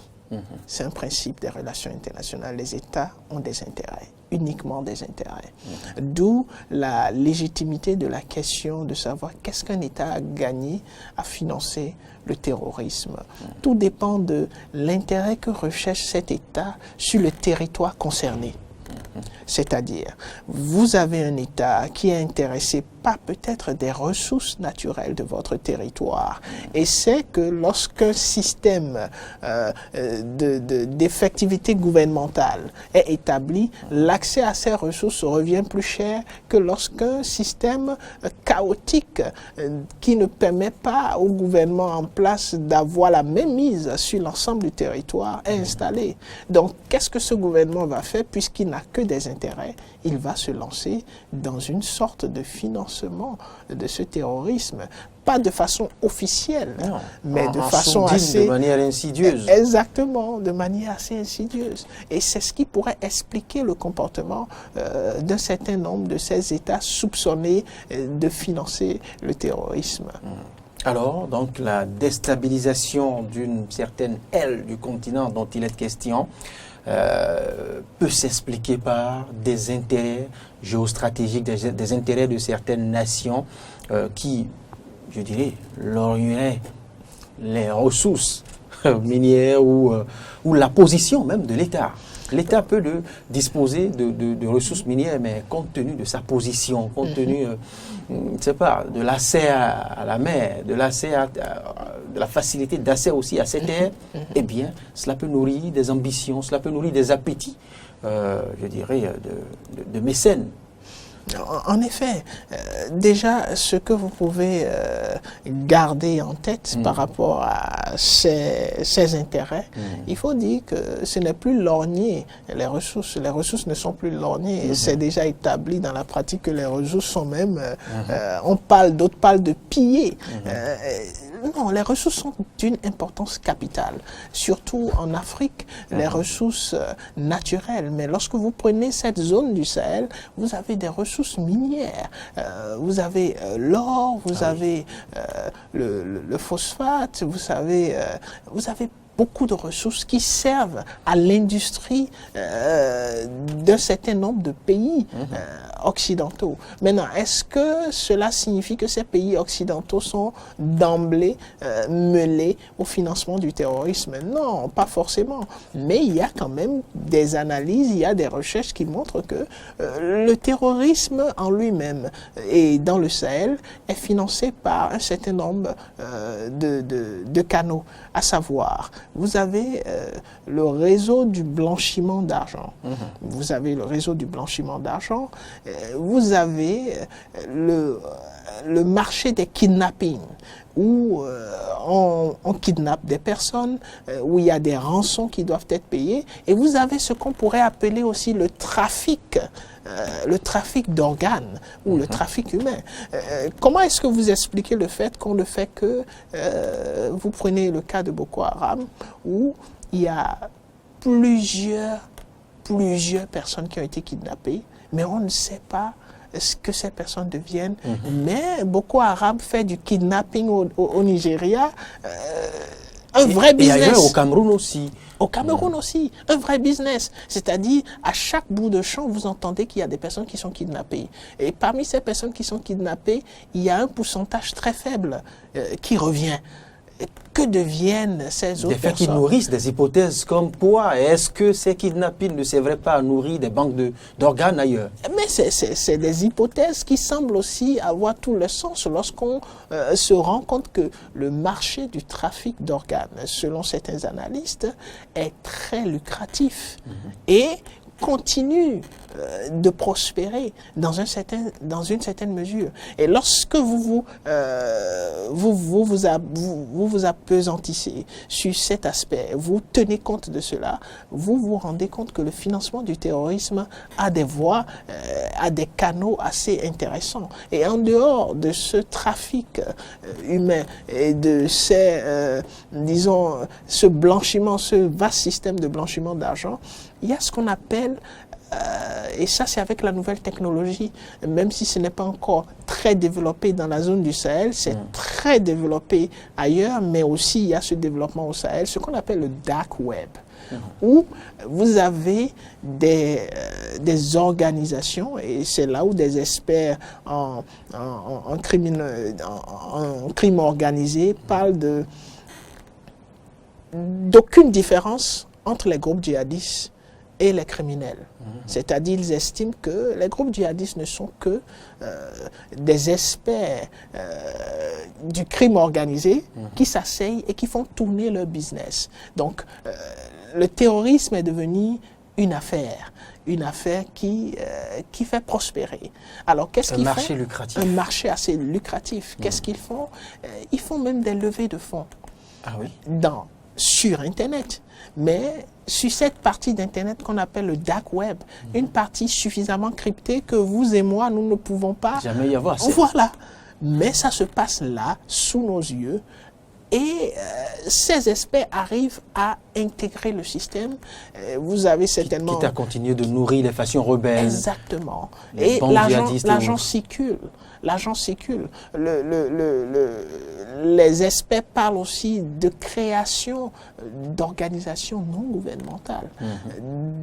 C'est un principe des relations internationales. Les États ont des intérêts, uniquement des intérêts. D'où la légitimité de la question de savoir qu'est-ce qu'un État a gagné à financer le terrorisme. Tout dépend de l'intérêt que recherche cet État sur le territoire concerné. C'est-à-dire, vous avez un État qui est intéressé par peut-être des ressources naturelles de votre territoire et c'est que lorsqu'un système d'effectivité gouvernementale est établi, l'accès à ces ressources revient plus cher que lorsqu'un système chaotique qui ne permet pas au gouvernement en place d'avoir la même mise sur l'ensemble du territoire est installé. Donc, qu'est-ce que ce gouvernement va faire puisqu'il n'a que des intérêts? Il va se lancer dans une sorte de financement de ce terrorisme, pas de façon officielle, mais de façon assez... de manière insidieuse. Exactement, de manière assez insidieuse. Et c'est ce qui pourrait expliquer le comportement d'un certain nombre de ces États soupçonnés de financer le terrorisme. Alors, donc, la déstabilisation d'une certaine aile du continent dont il est question peut s'expliquer par des intérêts géostratégiques, des intérêts de certaines nations qui, je dirais, lorgneraient les ressources minières ou la position même de l'État. L'État peut disposer de ressources minières, mais compte tenu de sa position, compte tenu, je ne sais pas, de l'accès à la mer, de la facilité d'accès aussi à ces terres, eh bien, cela peut nourrir des ambitions, cela peut nourrir des appétits, je dirais, de mécènes. En effet, déjà, ce que vous pouvez garder en tête par rapport à ces intérêts, il faut dire que ce n'est plus lorgner les ressources. Les ressources ne sont plus lorgnées. C'est déjà établi dans la pratique que les ressources sont même, d'autres parlent de piller. Non, les ressources sont d'une importance capitale, surtout en Afrique, les ressources naturelles. Mais lorsque vous prenez cette zone du Sahel, vous avez des ressources minières, vous avez l'or, vous avez le phosphate, vous avez beaucoup de ressources qui servent à l'industrie d'un certain nombre de pays occidentaux. Maintenant, est-ce que cela signifie que ces pays occidentaux sont d'emblée mêlés au financement du terrorisme? Non, pas forcément. Mais il y a quand même des analyses, il y a des recherches qui montrent que le terrorisme en lui-même et dans le Sahel est financé par un certain nombre de canaux, à savoir, vous avez le réseau du blanchiment d'argent. Vous avez le réseau du blanchiment d'argent. Vous avez le marché des kidnappings, où on kidnappe des personnes, où il y a des rançons qui doivent être payées. Et vous avez ce qu'on pourrait appeler aussi le trafic d'organes ou le trafic humain. Comment est-ce que vous expliquez le fait qu'on ne fait que, vous prenez le cas de Boko Haram, où il y a plusieurs personnes qui ont été kidnappées, mais on ne sait pas ce que ces personnes deviennent. Mais Boko Haram fait du kidnapping au Nigeria, un vrai business. Et ailleurs, au Cameroun aussi. Au Cameroun aussi, un vrai business. C'est-à-dire, à chaque bout de champ, vous entendez qu'il y a des personnes qui sont kidnappées. Et parmi ces personnes qui sont kidnappées, il y a un pourcentage très faible qui revient. Que deviennent ces autres personnes? Des faits qui nourrissent des hypothèses comme quoi est-ce que ces kidnappings ne servent pas à nourrir des banques d'organes ailleurs? Mais c'est des hypothèses qui semblent aussi avoir tout le sens lorsqu'on se rend compte que le marché du trafic d'organes, selon certains analystes, est très lucratif et continue de prospérer dans une certaine mesure. Et lorsque vous apesantissez sur cet aspect, vous tenez compte de cela, vous vous rendez compte que le financement du terrorisme a des voies, a des canaux assez intéressants. Et en dehors de ce trafic humain et de ce blanchiment, ce vaste système de blanchiment d'argent, il y a ce qu'on appelle, et ça c'est avec la nouvelle technologie, même si ce n'est pas encore très très développé dans la zone du Sahel, c'est très développé ailleurs, mais aussi il y a ce développement au Sahel, ce qu'on appelle le dark web, où vous avez des organisations, et c'est là où des experts en crime organisé parlent d'aucune différence entre les groupes djihadistes et les criminels. C'est-à-dire, ils estiment que les groupes djihadistes ne sont que des experts du crime organisé qui s'asseyent et qui font tourner leur business. Donc, le terrorisme est devenu une affaire qui fait prospérer. Alors, qu'est-ce qu'ils font? Un marché lucratif. Un marché assez lucratif. Qu'est-ce qu'ils font? Ils font même des levées de fonds. Ah oui? Sur Internet. Mais sur cette partie d'Internet qu'on appelle le dark web, une partie suffisamment cryptée que vous et moi, nous ne pouvons pas... Jamais y avoir. Voilà. Mais ça se passe là, sous nos yeux. Et ces experts arrivent à intégrer le système. Vous avez certainement... Quitte à continuer de nourrir les factions rebelles. Exactement. Les Et l'argent circule. L'argent circule. Les experts parlent aussi de création d'organisations non gouvernementales,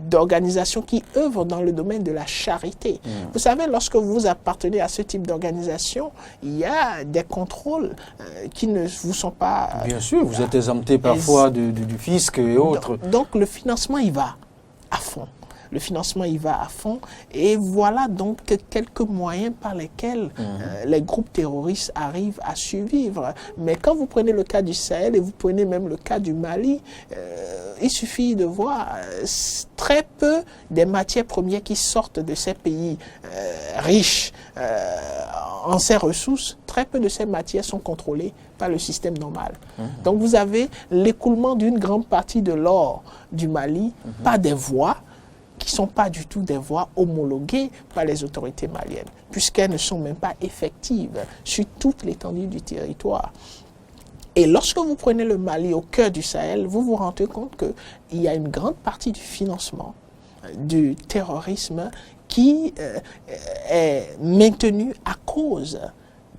d'organisations qui œuvrent dans le domaine de la charité. Vous savez, lorsque vous appartenez à ce type d'organisation, il y a des contrôles qui ne vous sont pas... Bien sûr, vous êtes exempté parfois du fisc et autres. Donc le financement, il va à fond. Le financement, il va à fond. Et voilà donc quelques moyens par lesquels les groupes terroristes arrivent à survivre. Mais quand vous prenez le cas du Sahel et vous prenez même le cas du Mali, il suffit de voir très peu des matières premières qui sortent de ces pays riches en ces ressources. Très peu de ces matières sont contrôlées par le système normal. Donc vous avez l'écoulement d'une grande partie de l'or du Mali par des voies qui ne sont pas du tout des voies homologuées par les autorités maliennes, puisqu'elles ne sont même pas effectives sur toute l'étendue du territoire. Et lorsque vous prenez le Mali au cœur du Sahel, vous vous rendez compte qu'il y a une grande partie du financement du terrorisme qui est maintenu à cause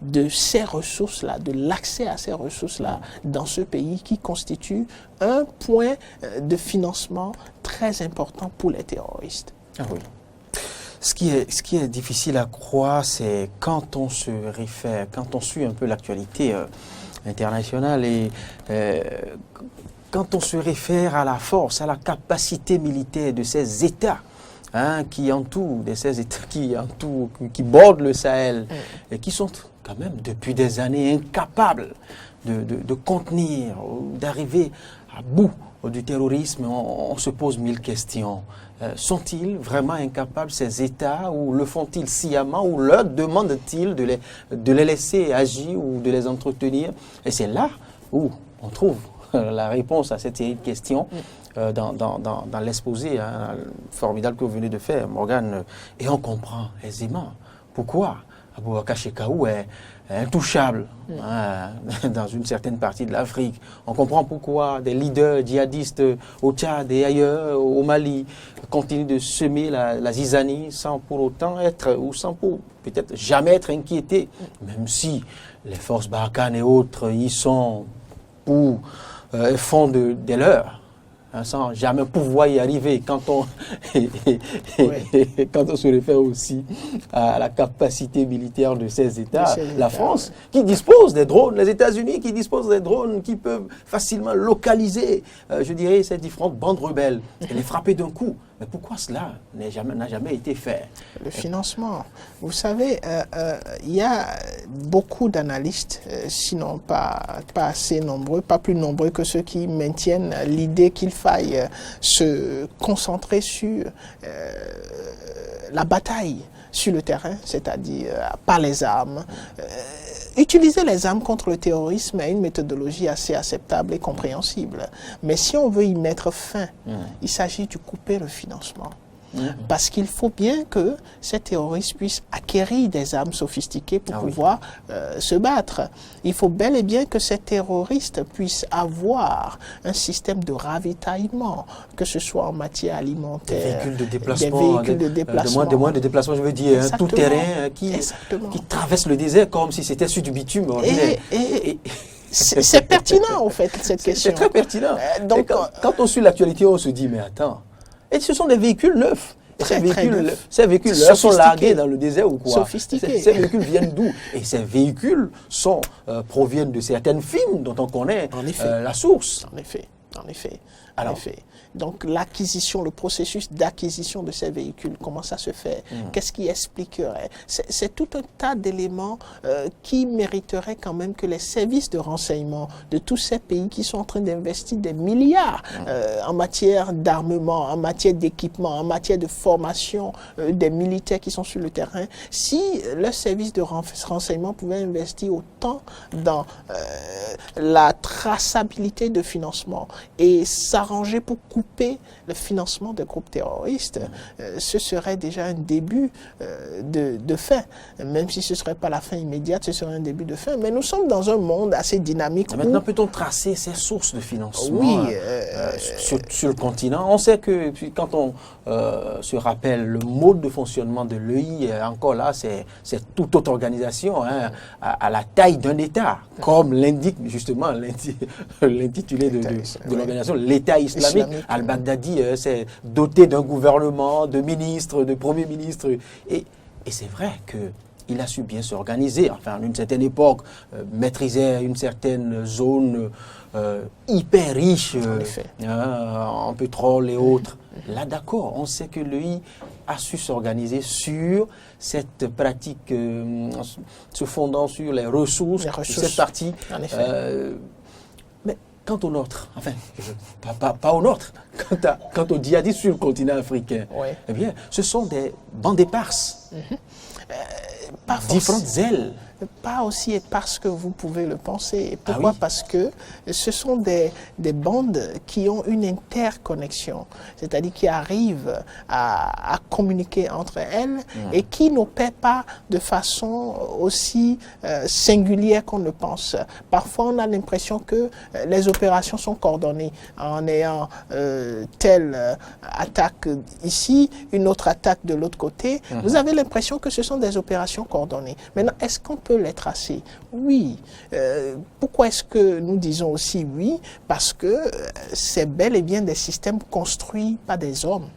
de ces ressources-là, de l'accès à ces ressources-là dans ce pays qui constitue un point de financement très important pour les terroristes. Ah oui. Ce qui est difficile à croire, c'est quand on se réfère, quand on suit un peu l'actualité internationale et quand on se réfère à la force, à la capacité militaire de ces États qui entourent, qui bordent le Sahel et qui sont quand même depuis des années incapables de contenir, d'arriver à bout du terrorisme, on se pose mille questions. Sont-ils vraiment incapables, ces États, ou le font-ils sciemment, ou leur demandent-ils de les laisser agir ou de les entretenir? Et c'est là où on trouve la réponse à cette série de questions dans l'exposé formidable que vous venez de faire, Morgane, et on comprend aisément pourquoi Aboubacar Shekau est intouchable dans une certaine partie de l'Afrique. On comprend pourquoi des leaders djihadistes au Tchad et ailleurs, au Mali, continuent de semer la zizanie sans pour autant être, ou sans pour peut-être jamais être inquiétés, même si les forces Barkhane et autres y sont pour font des leurs. Sans jamais pouvoir y arriver quand on se réfère aussi à la capacité militaire de ces États. La France qui dispose des drones, les États-Unis qui disposent des drones qui peuvent facilement localiser, je dirais, ces différentes bandes rebelles et les frapper d'un coup. Mais pourquoi cela n'a jamais été fait? Le financement. Vous savez, il y a beaucoup d'analystes, sinon pas assez nombreux, pas plus nombreux que ceux qui maintiennent l'idée qu'il faille se concentrer sur la bataille sur le terrain, c'est-à-dire par les armes. Utiliser les armes contre le terrorisme est une méthodologie assez acceptable et compréhensible. Mais si on veut y mettre fin, il s'agit de couper le financement. Parce qu'il faut bien que ces terroristes puissent acquérir des armes sophistiquées pour pouvoir se battre. Il faut bel et bien que ces terroristes puissent avoir un système de ravitaillement, que ce soit en matière alimentaire, des véhicules de déplacement, de moins de déplacement, je veux dire, un tout-terrain qui traverse le désert comme si c'était sur du bitume. C'est pertinent, en fait, cette question. C'est très pertinent. Donc, quand on suit l'actualité, on se dit, mais attends, et ce sont des véhicules neufs. Ces véhicules-là sont largués dans le désert ou quoi? Sophistiqués. Ces véhicules viennent d'où? Et ces véhicules proviennent de certaines firmes dont on connaît la source. En effet. Donc l'acquisition, le processus d'acquisition de ces véhicules, comment ça se fait? Qu'est-ce qui expliquerait? C'est tout un tas d'éléments qui mériteraient quand même que les services de renseignement de tous ces pays qui sont en train d'investir des milliards en matière d'armement, en matière d'équipement, en matière de formation des militaires qui sont sur le terrain, si leurs services de renseignement pouvaient investir autant dans la traçabilité de financement et s'arranger pour couper le financement des groupes terroristes, ce serait déjà un début de fin. Même si ce ne serait pas la fin immédiate, ce serait un début de fin. Mais nous sommes dans un monde assez dynamique. Maintenant, peut-on tracer ces sources de financement sur le continent? On sait que quand on se rappelle le mode de fonctionnement de l'EI, encore là, c'est toute autre organisation à la taille d'un État, comme l'indique justement l'intitulé de l'organisation, l'État islamique. Al-Baghdadi s'est doté d'un gouvernement, de ministres, de premiers ministres. Et c'est vrai qu'il a su bien s'organiser. Enfin, à une certaine époque, maîtrisait une certaine zone hyper riche en pétrole et autres. Là, d'accord, on sait que l'EI a su s'organiser sur cette pratique, se fondant sur les ressources. Cette partie. En effet. Quant au nôtre, enfin, pas au nôtre, quant aux djihadistes sur le continent africain, eh bien, ce sont des bandes éparses, différentes ailes. Pas aussi éparses que vous pouvez le penser. Pourquoi? Parce que ce sont des bandes qui ont une interconnexion, c'est-à-dire qui arrivent à communiquer entre elles et qui n'opèrent pas de façon aussi singulière qu'on le pense. Parfois, on a l'impression que les opérations sont coordonnées en ayant telle attaque ici, une autre attaque de l'autre côté. Vous avez l'impression que ce sont des opérations coordonnées. Maintenant, est-ce qu'on peut les tracer? Oui. Pourquoi est-ce que nous disons aussi oui? Parce que c'est bel et bien des systèmes construits par des hommes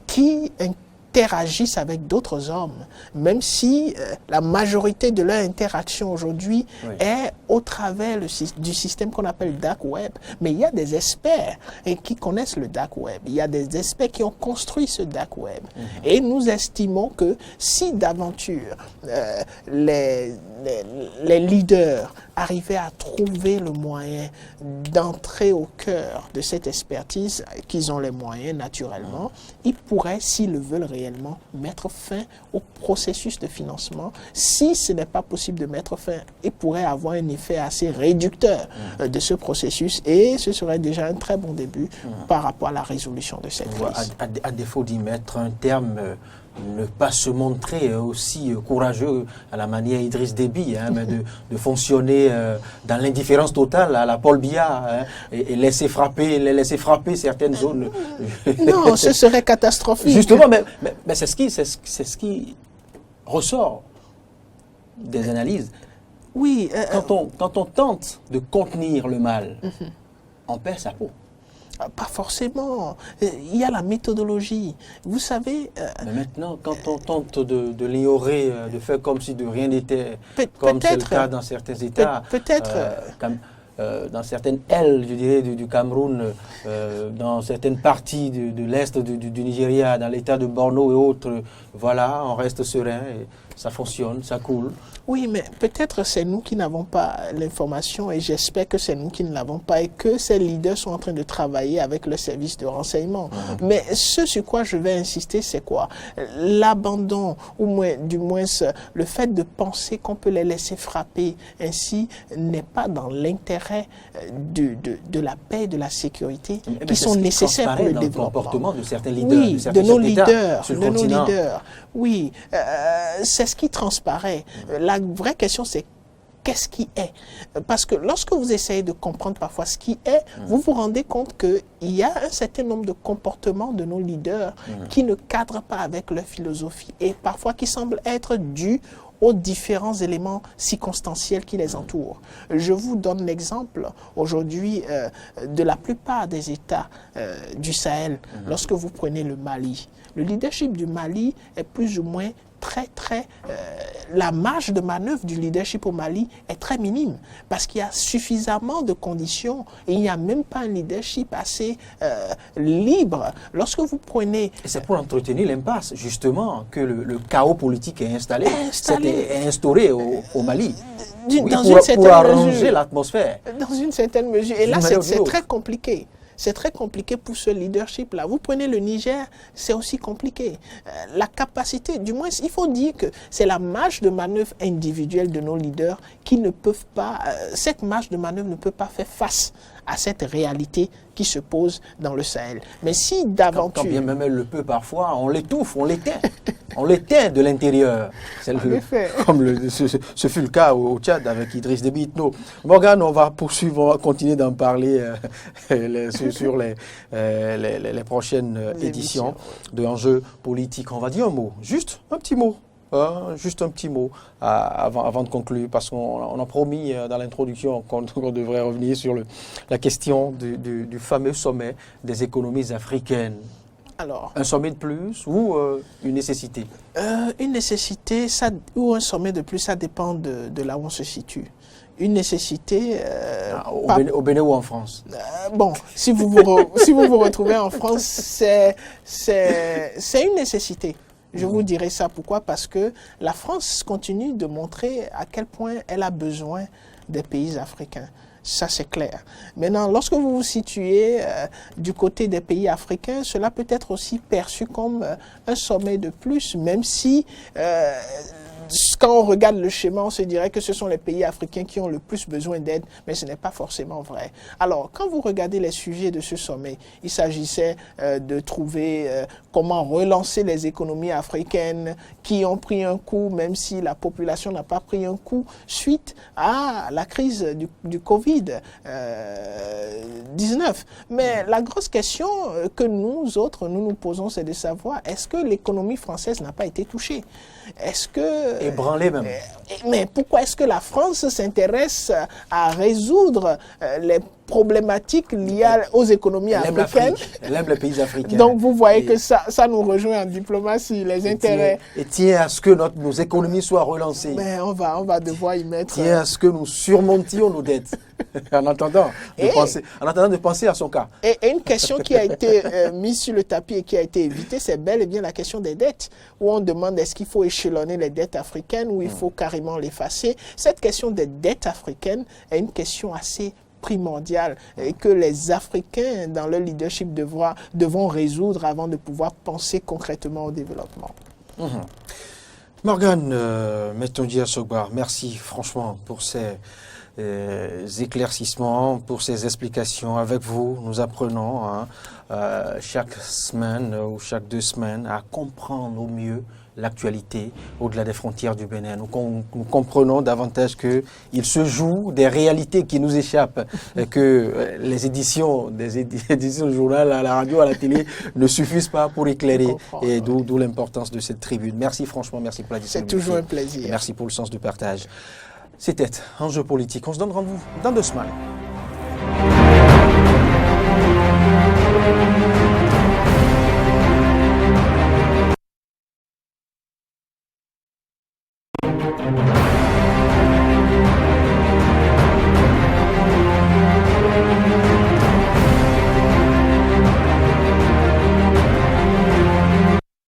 qui interagissent avec d'autres hommes, même si la majorité de leur interaction aujourd'hui est au travers du système qu'on appelle Dark Web. Mais il y a des experts qui connaissent le Dark Web. Il y a des experts qui ont construit ce Dark Web. Et nous estimons que si d'aventure les leaders arrivaient à trouver le moyen d'entrer au cœur de cette expertise, qu'ils ont les moyens naturellement, ils pourraient, s'ils le veulent réellement, mettre fin au processus de financement. Si ce n'est pas possible de mettre fin, ils pourraient avoir un effet assez réducteur de ce processus et ce serait déjà un très bon début par rapport à la résolution de cette crise. À défaut d'y mettre un terme, ne pas se montrer aussi courageux à la manière Idriss Déby, mais de fonctionner dans l'indifférence totale à la Paul Biya et laisser frapper certaines zones. Non, ce serait catastrophique. Justement, mais c'est ce qui ressort des analyses. Oui. Quand on tente de contenir le mal, on perd sa peau. Pas forcément. Il y a la méthodologie. Vous savez... Mais maintenant, quand on tente de l'ignorer, de faire comme si de rien n'était, comme c'est le cas dans certains États, dans certaines ailes, je dirais, du Cameroun, dans certaines parties de l'Est du Nigeria, dans l'État de Borno et autres, voilà, on reste serein. ça fonctionne, ça coule. Oui, mais peut-être c'est nous qui n'avons pas l'information et j'espère que c'est nous qui ne l'avons pas et que ces leaders sont en train de travailler avec le service de renseignement. Mais ce sur quoi je vais insister, c'est quoi? L'abandon, ou du moins le fait de penser qu'on peut les laisser frapper ainsi n'est pas dans l'intérêt de la paix et de la sécurité qui sont nécessaires pour le développement. Le comportement de certains leaders, oui, de nos leaders. Oui, c'est ce qui transparaît. La vraie question, c'est qu'est-ce qui est? Parce que lorsque vous essayez de comprendre parfois ce qui est, vous vous rendez compte qu'il y a un certain nombre de comportements de nos leaders qui ne cadrent pas avec leur philosophie et parfois qui semblent être dus aux différents éléments circonstanciels qui les entourent. Je vous donne l'exemple aujourd'hui de la plupart des États du Sahel. Lorsque vous prenez le Mali, le leadership du Mali est plus ou moins la marge de manœuvre du leadership au Mali est très minime parce qu'il y a suffisamment de conditions et il n'y a même pas un leadership assez libre. Lorsque vous prenez... Et c'est pour entretenir l'impasse, justement, que le chaos politique est instauré au Mali. Pour arranger l'atmosphère. Dans une certaine mesure. Et là, c'est très compliqué. C'est très compliqué pour ce leadership-là. Vous prenez le Niger, c'est aussi compliqué. La capacité, du moins, il faut dire que c'est la marge de manœuvre individuelle de nos leaders qui ne peuvent pas, cette marge de manœuvre ne peut pas faire face à cette réalité qui se pose dans le Sahel. Mais si d'aventure... Quand bien même elle le peut parfois, on l'étouffe, on l'éteint. On l'éteint de l'intérieur. Comme ce fut le cas au Tchad avec Idriss Déby Itno. Morgane, on va poursuivre, on va continuer d'en parler sur les prochaines éditions de Enjeux politiques. On va dire un mot, juste un petit mot. Juste un petit mot avant de conclure, parce qu'on a promis dans l'introduction qu'on devrait revenir sur la question du fameux sommet des économies africaines. Alors, un sommet de plus ou une nécessité? Une nécessité ou un sommet de plus, ça dépend de là où on se situe. Une nécessité... au Bénin ou en France? Bon, si vous vous retrouvez en France, c'est une nécessité. Je vous dirai ça. Pourquoi? Parce que la France continue de montrer à quel point elle a besoin des pays africains. Ça, c'est clair. Maintenant, lorsque vous vous situez du côté des pays africains, cela peut être aussi perçu comme un sommet de plus, même si... quand on regarde le schéma, on se dirait que ce sont les pays africains qui ont le plus besoin d'aide, mais ce n'est pas forcément vrai. Alors, quand vous regardez les sujets de ce sommet, il s'agissait de trouver comment relancer les économies africaines qui ont pris un coup, même si la population n'a pas pris un coup, suite à la crise du Covid-19. Mais la grosse question que nous autres, nous posons, c'est de savoir, est-ce que l'économie française n'a pas été touchée? Est-ce que... Ébranlé même. Mais pourquoi est-ce que la France s'intéresse à résoudre les problématiques liées aux économies africaines? Elle aime les pays africains. Donc vous voyez que ça nous rejoint en diplomatie, les intérêts. Et tient à ce que nos économies soient relancées. Mais on va devoir y mettre... Tient à ce que nous surmontions nos dettes. en attendant de penser à son cas. Et une question qui a été mise sur le tapis et qui a été évitée, c'est bel et bien la question des dettes, où on demande est-ce qu'il faut échelonner les dettes africaines ou il faut carrément l'effacer. Cette question des dettes africaines est une question assez primordiale et que les Africains, dans leur leadership, devront résoudre avant de pouvoir penser concrètement au développement. Morgane Metondji Assogba, merci franchement pour ces éclaircissements, pour ces explications. Avec vous, nous apprenons chaque semaine ou chaque 2 semaines à comprendre au mieux l'actualité au-delà des frontières du Bénin. Nous comprenons davantage qu'il se joue des réalités qui nous échappent, et que les éditions du journal, à la radio, à la télé ne suffisent pas pour éclairer, et d'où l'importance de cette tribune. Merci franchement, merci pour la disponibilité. C'est toujours un plaisir. Merci pour le sens du partage. C'était Enjeux politiques. On se donne rendez-vous dans 2 semaines.